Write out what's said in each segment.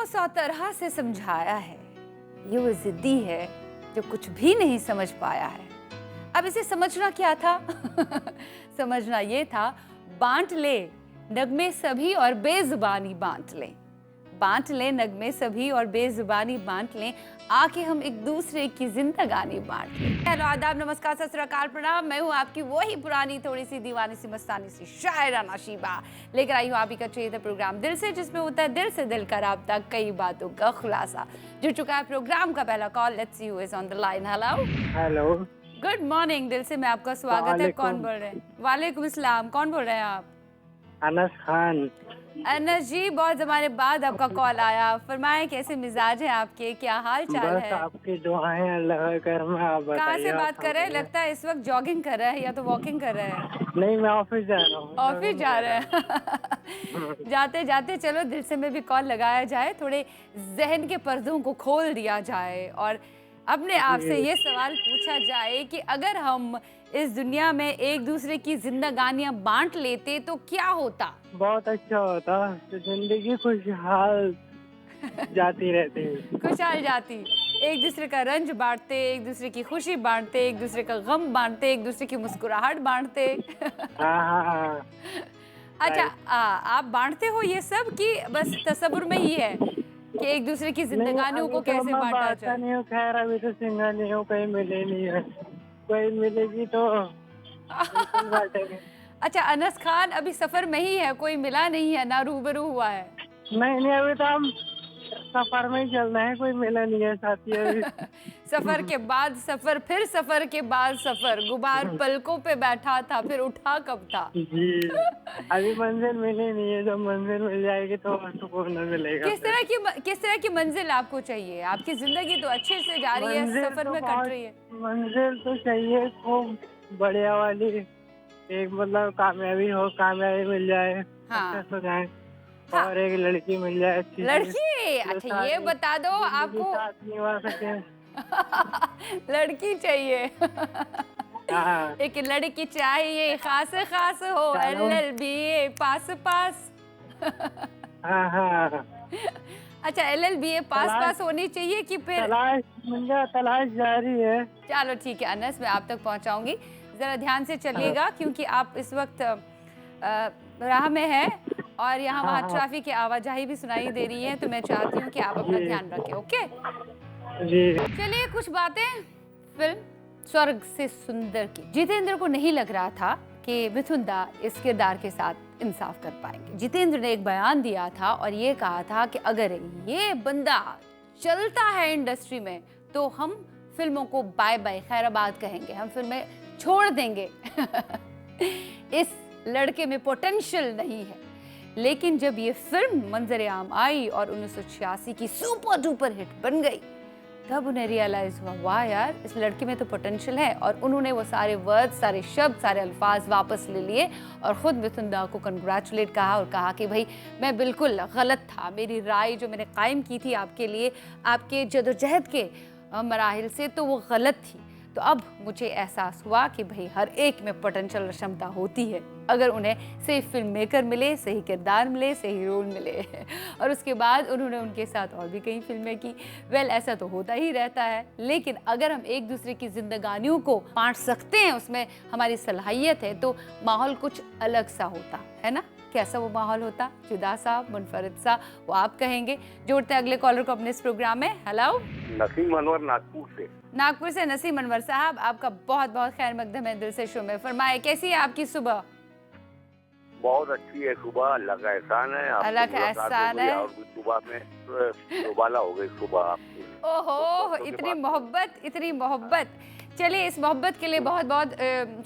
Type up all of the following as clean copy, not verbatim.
सौ तरह से समझाया है, ये वो जिद्दी है जो कुछ भी नहीं समझ पाया है। अब इसे समझना क्या था? समझना ये था, बांट ले नगमे सभी और बेजुबानी बांट लें। बांट लें नगमे सभी और बेजुबानी बांट लें, आके हम एक दूसरे की जिंदगानी बांट लें। हेलो, आदाब, नमस्कार, सत श्री अकाल, प्रणाम। मैं हूँ आपकी वही पुरानी थोड़ी सी दीवानी सी मस्तानी सी शायरा नाशीबा, लेकर आई हूँ आप ही का चाहिए प्रोग्राम दिल से, जिसमें होता है दिल से दिल का राब्ता, कई बातों का खुलासा। जुड़ चुका है प्रोग्राम का पहला call. Let's see who is on the line. Hello hello, good morning. दिल से मैं आपका स्वागत है। कौन बोल रहे हैं? वालेकुम अस्सलाम। कौन बोल रहे हैं आप? अनस खान। अनस जी, बहुत जमाने बाद आपका कॉल आया। फरमाएं, कैसे मिजाज हैं आपके, क्या हाल चाल बस है? आपकी दुआएं अल्लाह कर में। आप कहाँ बताइए। से आप बात कर रहे हैं? लगता है इस वक्त जॉगिंग कर रहे हैं या तो वॉकिंग कर रहे हैं। नहीं, मैं ऑफिस जा रहा हूँ। ऑफिस जा रहे हैं। जाते जाते चलो दिल से में भी कॉल लगाया जाए, थोड़े जहन के पर्दों को खोल दिया जाए और अपने आप से ये सवाल पूछा जाए कि अगर हम इस दुनिया में एक दूसरे की जिंदगानियां बांट लेते तो क्या होता? बहुत अच्छा होता तो जिंदगी खुशहाल जाती रहती है। खुशहाल जाती। एक दूसरे का रंज बांटते, एक दूसरे की खुशी बांटते, एक दूसरे का गम बांटते, एक दूसरे की मुस्कुराहट बांटते। हाँ हाँ हाँ। अच्छा, राइट। आप बांटते हो ये सब कि बस तसव्वुर में ही है कि एक दूसरे की नहीं, जिंदगानियों अभी को तो कैसे मैं बांटा बांटता जाए? नहीं हूँ। खैर, अभी तो सिंगल नहीं हूँ, कहीं मिले नहीं है। कोई मिलेगी तो बिल्कुल बांटेंगे। अच्छा, अनस खान अभी सफर में ही है, कोई मिला नहीं है, ना रूबरू हुआ है? नहीं नहीं, अभी तो हम सफर में ही चल रहे हैं। कोई मिला नहीं है साथी अभी। सफर के बाद सफर, फिर सफर के बाद सफर, गुबार पलकों पे बैठा था, फिर उठा कब था? जी, अभी मंजिल मिली नहीं है। जब मंजिल मिल जाएगी तो सुकून मिलेगा फिर। किस तरह की मंजिल आपको चाहिए? आपकी जिंदगी तो अच्छे से जा रही है, मंजिल सफर तो में कट बहुत रही है। मंजिल तो चाहिए खूब बढ़िया वाली। एक मतलब कामयाबी हो, कामयाबी मिल जाए, हाँ सक्सेस हो जाए। हाँ। और एक लड़की मिल जाए अच्छी सी, लड़की, जो अच्छा ये सारी बता दो जिंदगी आपको। साथ निभा सके। लड़की चाहिए। हाँ। एक लड़की चाहिए, खास खास हो, चलो। LLBA पास पास। हाँ हाँ हाँ। अच्छा, LLBA पास तलाश पास होनी चाहिए कि फिर? तलाश मुंजा तलाश जारी है। चलो ठीक है अनस, मैं आप तक पहुंचाऊंगी। जरा ध्यान से हाँ चलिएगा क्योंकि आप इस वक्त राह में हैं और यहाँ हाँ वहाँ हाँ। ट्रैफिक की आवाजाही भी सुनाई दे रही है, तो मैं चाहती हूँ कि आप अपना जी ध्यान रखें। ओके, जी। चलिए कुछ बातें फिल्म स्वर्ग से सुंदर की। जितेंद्र को नहीं लग रहा था कि मिथुन दा इस किरदार के साथ इंसाफ कर पाएंगे। जितेंद्र ने एक बयान दिया था और ये कहा था कि अगर ये बंदा चलता है इंडस्ट्री में तो हम फिल्मों को बाय बाय खैराबाद कहेंगे, हम फिल्में छोड़ देंगे। इस लड़के में पोटेंशियल नहीं है। लेकिन जब ये फिल्म मंजर आम आई और 1986 की सुपर डुपर हिट बन गई, तब उन्हें रियलाइज हुआ, वाह यार, इस लड़के में तो पोटेंशियल है। और उन्होंने वो सारे वर्ड, सारे शब्द, सारे अल्फाज वापस ले लिए और खुद मिथुन दा को कंग्रेचुलेट कहा और कहा कि भाई मैं बिल्कुल गलत था, मेरी राय जो मैंने कायम की थी आपके लिए, आपके जदोजहद के मराहिल से, तो वो गलत थी। तो अब मुझे एहसास हुआ कि भाई हर एक में पोटेंशियल क्षमता होती है, अगर उन्हें सही फिल्म मेकर मिले, सही किरदार मिले, सही रोल मिले। और उसके बाद उन्होंने उनके साथ और भी कई फिल्में की। वेल, ऐसा तो होता ही रहता है, लेकिन अगर हम एक दूसरे की जिंदगानियों को बांट सकते हैं, उसमें हमारी सलाहियत है, तो माहौल कुछ अलग सा होता है ना। कैसा वो माहौल होता? जुदा सा, मुनफरिद सा, वो आप कहेंगे। जोड़ते हैं अगले कॉलर को अपने इस प्रोग्राम में। हेलो, नसीम अनवर, नागपुर से। नागपुर से नसीम अनवर साहब, आपका बहुत बहुत खैर मकदम है दिल से शो में। फरमाए, कैसी है आपकी सुबह? बहुत अच्छी है सुबह, अल्लाह का एहसान है। आपसे अल्लाह का मुलाकात हो एहसान गई है। और भी सुबह में दोबाला हो गई सुबह आपकी। ओहो, बहुत बरसों के इतनी बाद। मोहब्बत, इतनी मोहब्बत। चलिए, इस मोहब्बत के लिए बहुत बहुत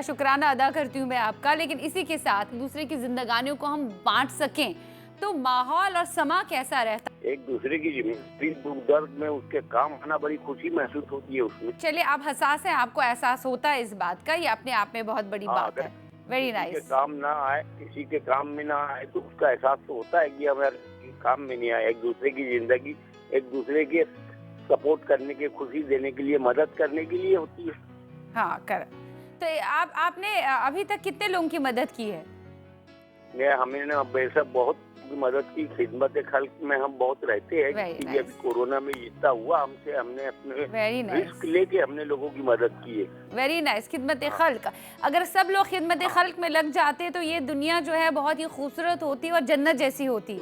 शुक्राना अदा करती हूँ मैं आपका। लेकिन इसी के साथ दूसरे की जिंदगानियों को हम बांट सकें तो माहौल और समा कैसा रहता? एक दूसरे की जिम्मेदारी, दुख दर्द में उसके काम आना बड़ी खुशी महसूस होती है उसमें। चलिए, आप हसास हैं, आपको एहसास होता है इस बात का, ये अपने आप में बहुत बड़ी हाँ, बात अगर है। वेरी किसी के नाइस। काम ना आए, किसी के काम में ना आए, तो उसका एहसास तो होता है कि हमारे काम में नहीं आए। एक दूसरे की जिंदगी, एक दूसरे के सपोर्ट करने के, खुशी देने के लिए, मदद करने के लिए होती है। हाँ, कर तो आपने अभी तक कितने लोगों की मदद की है? हमने बेशक बहुत की मदद की। खिदमत खल्क में हम बहुत रहते हैं, Very क्योंकि nice. अभी कोरोना में जितना हुआ हमसे, हमने अपने वेरी नाइस, रिस्क लेके हमने लोगों की मदद की है। Very nice. खिदमत खल्क, अगर सब लोग खिदमत खल्क में लग जाते तो ये दुनिया जो है बहुत ही खूबसूरत होती और जन्नत जैसी होती।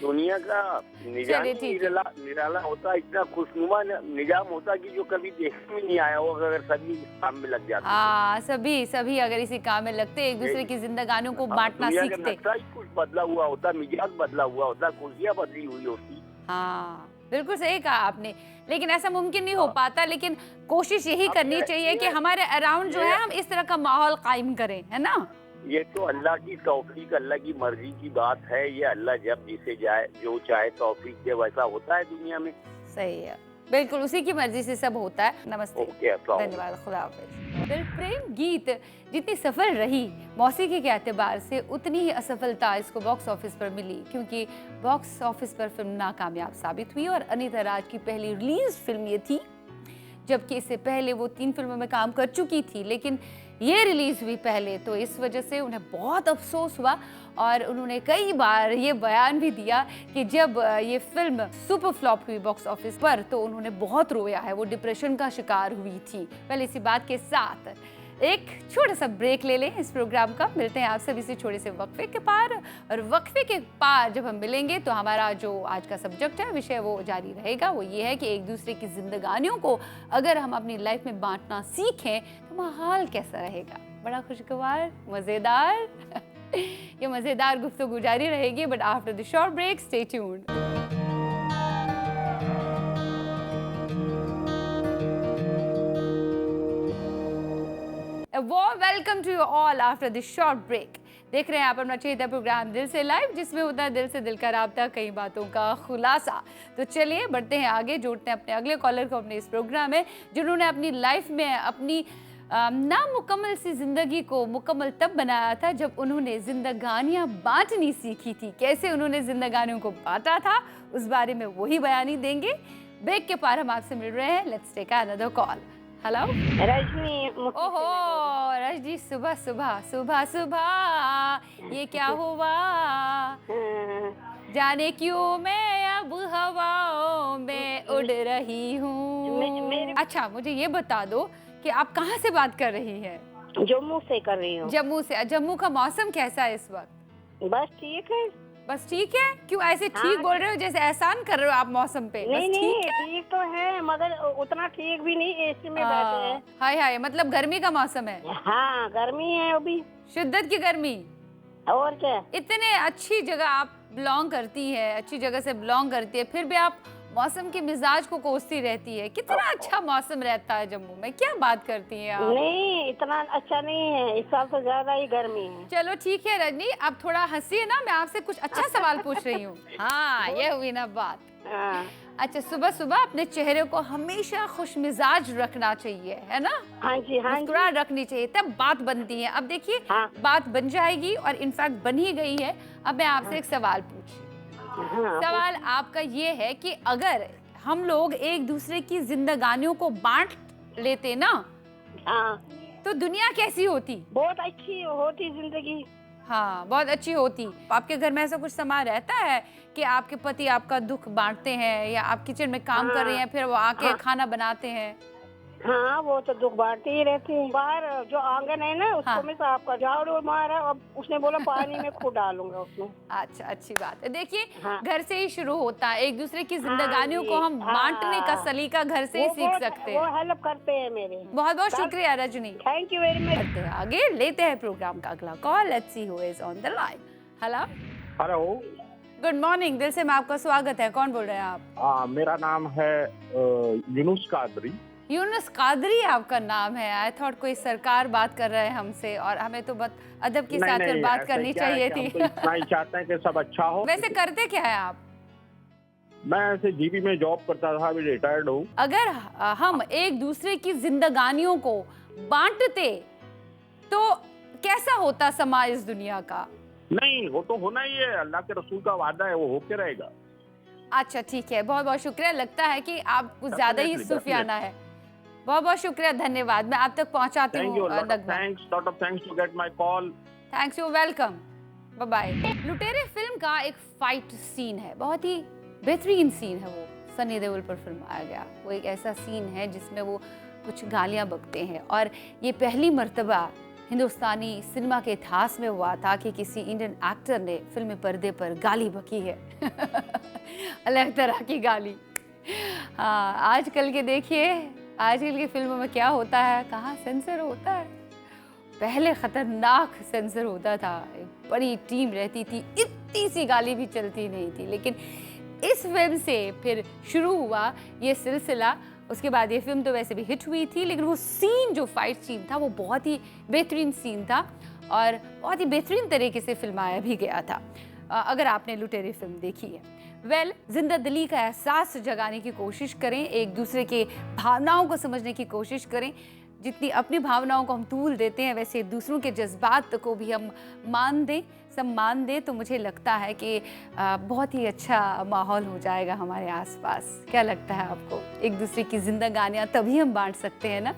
दुनिया का निजाम चलिए, ठीक है। निराला होता, इतना खुशनुमा निजाम होता कि जो कभी देखने में नहीं आया होगा अगर सभी इस काम में लग जाते। हाँ, सभी अगर इसी काम में लगते, एक दूसरे की जिंदगानियों को बांटना दुनिया का सीखते। नक्शा ही कुछ बदला हुआ होता, मिजाज बदला हुआ होता, कुर्सियाँ बदली हुई होती। हाँ, बिल्कुल सही कहा आपने, लेकिन ऐसा मुमकिन नहीं हो पाता। लेकिन कोशिश यही अब करनी ये- चाहिए कि ये- हमारे अराउंड जो ये- है हम इस तरह का माहौल कायम करें, है ना। ये तो अल्लाह की तौफीक, अल्लाह की मर्जी की बात है। ये अल्लाह जब जिसे जाए जो चाहे तौफीक दे, वैसा होता है दुनिया में। सही है, बिल्कुल उसी की मर्जी से सब होता है। नमस्ते, ओके, अस्सलाम वालेकुम। धन्यवाद, खुदा हाफिज। दिल प्रेम गीत जितनी सफल रही मौसीकी के एतबार से, उतनी ही असफलता इसको बॉक्स ऑफिस पर मिली, क्योंकि बॉक्स ऑफिस पर फिल्म नाकामयाब साबित हुई और अनीता राज की पहली रिलीज फिल्म ये थी, जबकि इससे पहले वो 3 फिल्मों में काम कर चुकी थी। लेकिन ये रिलीज हुई पहले, तो इस वजह से उन्हें बहुत अफसोस हुआ और उन्होंने कई बार ये बयान भी दिया कि जब ये फिल्म सुपर फ्लॉप हुई बॉक्स ऑफिस पर तो उन्होंने बहुत रोया है, वो डिप्रेशन का शिकार हुई थी। पहले इसी बात के साथ एक छोटा सा ब्रेक ले लें इस प्रोग्राम का। मिलते हैं आप सभी से छोटे से वक्फे के पार, और वक्फे के पार जब हम मिलेंगे तो हमारा जो आज का सब्जेक्ट है, विषय, वो जारी रहेगा। वो ये है कि एक दूसरे की जिंदगानियों को अगर हम अपनी लाइफ में बांटना सीखें तो माहौल कैसा रहेगा। बड़ा खुशगवार, मज़ेदार ये मज़ेदार गुफ्तगू जारी रहेगी, but after the short break stay tuned. A warm welcome to you all after this short break. देख रहे हैं आप अपना चहेता प्रोग्राम दिल से लाइव, जिसमें होता है दिल से दिल का राब्ता, कई बातों का खुलासा। तो चलिए बढ़ते हैं आगे, जोड़ते हैं अपने अगले कॉलर को अपने इस प्रोग्राम में, जिन्होंने अपनी लाइफ में अपनी नामुकम्मल सी जिंदगी को मुकम्मल तब बनाया था जब उन्होंने जिंदगानियां बांटनी सीखी थी। कैसे उन्होंने जिंदगानियों को बांटा था, उस बारे में वही बयानी देंगे। ब्रेक के पार हम आपसे मिल रहे हैं। Let's take another call. Hello Rajni. ओहो रजनी, सुबह सुबह सुबह सुबह ये क्या हुआ, जाने क्यों मैं अब हवाओं में उड़ रही हूँ। अच्छा, मुझे ये बता दो कि आप कहाँ से बात कर रही हैं? जम्मू से कर रही हूँ। जम्मू से। जम्मू का मौसम कैसा है इस वक्त? बस ठीक है। बस ठीक है? क्यों ऐसे ठीक हाँ, बोल रहे हो जैसे एहसान कर रहे हो आप मौसम पे? नहीं बस नहीं, ठीक है? ठीक तो है मगर उतना ठीक भी नहीं, एसी में बैठे हैं। हाय हाय, मतलब गर्मी का मौसम है? हाँ, गर्मी है अभी, शिद्दत की गर्मी। और क्या। इतने अच्छी जगह आप बिलोंग करती है, अच्छी जगह से बिलोंग करती है, फिर भी आप मौसम के मिजाज को कोसती रहती है। कितना अच्छा मौसम रहता है जम्मू में, क्या बात करती हैं आप? नहीं, इतना अच्छा नहीं है, इस साल तो ज्यादा ही गर्मी है। चलो ठीक है रजनी, अब थोड़ा हंसिए ना, मैं आपसे कुछ अच्छा सवाल पूछ रही हूँ। हाँ, ये हुई ना बात। हाँ अच्छा, सुबह सुबह अपने चेहरे को हमेशा खुश मिजाज रखना चाहिए, है ना? हाँ जी, हाँ जी। मुस्कुराहट रखनी चाहिए, तब बात बनती है। अब देखिए, हाँ। बात बन जाएगी और इनफैक्ट बन ही गई है। अब मैं आपसे एक सवाल पूछी। हाँ, सवाल आपका ये है कि अगर हम लोग एक दूसरे की जिंदगानियों को बांट लेते ना, हाँ, तो दुनिया कैसी होती? बहुत अच्छी होती जिंदगी। हाँ, बहुत अच्छी होती। आपके घर में ऐसा कुछ सामान रहता है कि आपके पति आपका दुख बांटते हैं, या आप किचन में काम कर रही हैं फिर वो आके खाना बनाते हैं? हाँ, वो तो दुख बांटते ही रहते हैं। बाहर जो आंगन है ना, उसको हाँ। मैं साफ कर, झाड़ू मारा, अब उसने बोला पानी में खुद डालूंगा उसमें। अच्छा, अच्छी बात है। देखिए, हाँ। घर से ही शुरू होता है। एक दूसरे की जिंदगानियों को हम हाँ। बांटने का सलीका घर से ही सीख सकते वो हैं। हेल्प करते हैं मेरे। बहुत बहुत शुक्रिया Rajni. Thank you very much. बढ़ते हैं आगे, लेते हैं प्रोग्राम का अगला call. Let's see who is on the line. Hello, hello. Good morning. दिल से मैं आपका स्वागत है। कौन बोल रहे हैं आप? मेरा नाम है यूनुस कादरी। यूनुस कादरी आपका नाम है? आई थॉट कोई सरकार बात कर रहे हैं हमसे, और हमें तो बस अदब के साथ फिर बात करनी चाहिए थी। हम तो इतना ही चाहते हैं कि सब अच्छा हो। वैसे करते क्या है आप? मैं ऐसे जीबी में जॉब करता था, अभी रिटायर्ड हूँ। अगर हम एक दूसरे की जिंदगानियों को बांटते तो कैसा होता समाज इस दुनिया का? नहीं, वो तो होना ही है, अल्लाह के रसूल का वादा है, वो होके रहेगा। अच्छा ठीक है, बहुत बहुत शुक्रिया। लगता है कि आप कुछ ज्यादा ही Definitely, सूफियाना है। बहुत बहुत शुक्रिया, धन्यवाद। मैं आप तक पहुंचाती थैंक यू, हूँ lot of Nagma. Thanks to get my call. Thanks, you welcome. Bye bye. लुटेरे फिल्म का एक फाइट सीन है, बहुत ही बेहतरीन सीन है वो, सनी देओल पर फिल्माया गया। वो एक ऐसा सीन है जिसमें वो कुछ गालियां बकते हैं और ये पहली मर्तबा हिंदुस्तानी सिनेमा के इतिहास में हुआ था कि किसी इंडियन एक्टर ने फिल्म पर्दे पर गाली बकी है। अलग तरह की गाली। हाँ, आजकल के देखिए, आजकल की फिल्मों में क्या होता है, कहाँ सेंसर होता है। पहले खतरनाक सेंसर होता था, एक बड़ी टीम रहती थी, इतनी सी गाली भी चलती नहीं थी। लेकिन इस फिल्म से फिर शुरू हुआ ये सिलसिला। उसके बाद ये फिल्म तो वैसे भी हिट हुई थी, लेकिन वो सीन, जो फाइट सीन था, वो बहुत ही बेहतरीन सीन था और बहुत ही बेहतरीन तरीके से फिल्माया भी गया था। अगर आपने लुटेरे फिल्म देखी है, जिंदा दिली का एहसास जगाने की कोशिश करें, एक दूसरे के भावनाओं को समझने की कोशिश करें। जितनी अपनी भावनाओं को हम तूल देते हैं, वैसे दूसरों के जज्बात को भी हम मान दें, सम्मान दें, तो मुझे लगता है कि बहुत ही अच्छा माहौल हो जाएगा हमारे आसपास। क्या लगता है आपको? एक दूसरे की जिंदगानियाँ तभी हम बांट सकते हैं ना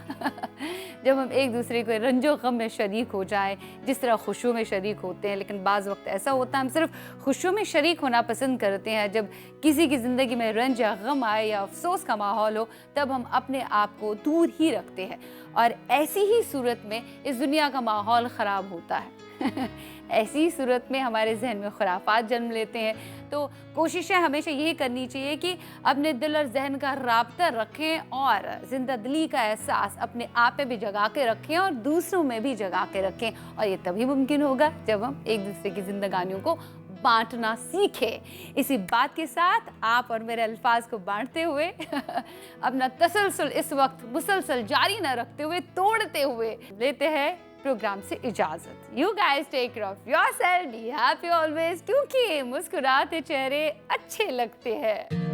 जब हम एक दूसरे को रंजो गम में शरीक हो जाएं, जिस तरह खुशियों में शरीक होते हैं। लेकिन बाज़ वक्त ऐसा होता है हम सिर्फ खुशियों में शरीक होना पसंद करते हैं। जब किसी की ज़िंदगी में रंज या गम आए या अफसोस का माहौल हो, तब हम अपने आप को दूर ही रखते हैं और ऐसी ही सूरत में इस दुनिया का माहौल ख़राब होता है। ऐसी ही सूरत में हमारे जहन में खुराफात जन्म लेते हैं। तो कोशिशें हमेशा यही करनी चाहिए कि अपने दिल और जहन का राब्ता रखें और जिंदा दिली का एहसास अपने आप में भी जगा के रखें और दूसरों में भी जगा के रखें। और ये तभी मुमकिन होगा जब हम एक दूसरे की जिंदगानियों को बांटना सीखें। इसी बात के साथ आप और मेरे अल्फाज को बांटते हुए अपना तसलसल इस वक्त मुसलसल जारी न रखते हुए, तोड़ते हुए लेते हैं प्रोग्राम से इजाजत। You guys take care of yourself, be happy always, क्योंकि मुस्कुराते चेहरे अच्छे लगते हैं।